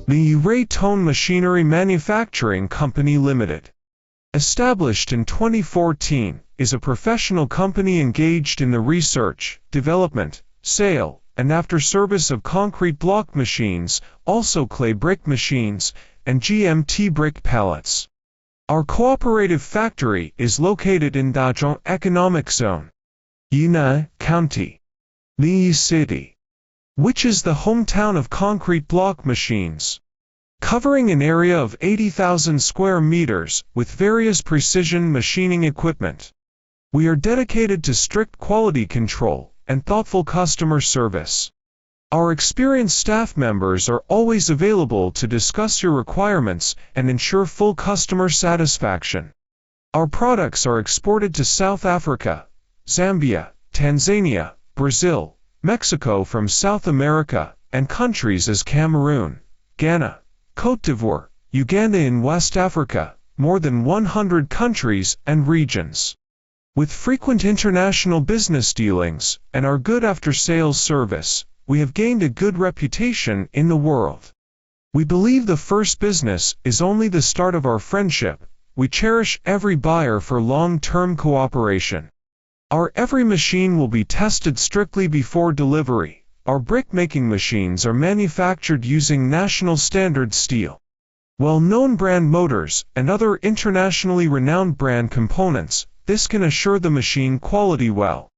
Linyi Raytone Machinery Manufacturing Company Limited, established in 2014, is a professional company engaged in the research, development, sale, and after-service of concrete block machines, also clay brick machines, and GMT brick pallets. Our cooperative factory is located in Dazhuang Economic Zone, Yinan County, Linyi City, which is the hometown of concrete block machines, covering an area of 80,000 square meters with various precision machining equipment. We are dedicated to strict quality control and thoughtful customer service. Our experienced staff members are always available to discuss your requirements and ensure full customer satisfaction. Our products are exported to South Africa, Zambia, Tanzania, Brazil, Mexico from South America, and countries as Cameroon, Ghana, Côte d'Ivoire, Uganda in West Africa, more than 100 countries and regions. With frequent international business dealings and our good after-sales service, we have gained a good reputation in the world. We believe the first business is only the start of our friendship. We cherish every buyer for long-term cooperation. Our every machine will be tested strictly before delivery. Our brick-making machines are manufactured using national standard steel, well-known brand motors, and other internationally renowned brand components. This can assure the machine quality well.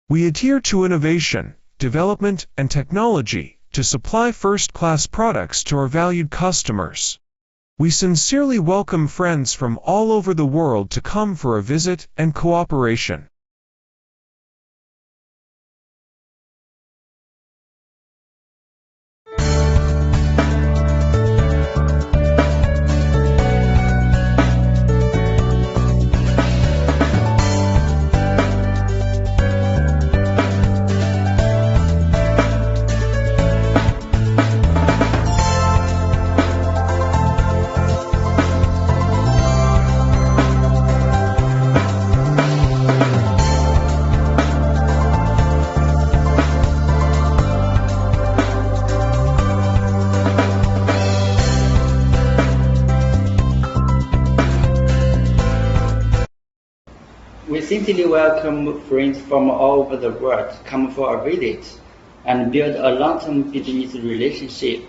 We adhere to innovation, development, and technology to supply first-class products to our valued customers. We sincerely welcome friends from all over the world to come for a visit and cooperation. We sincerely welcome friends from all over the world to come for a visit and build a long-term business relationship.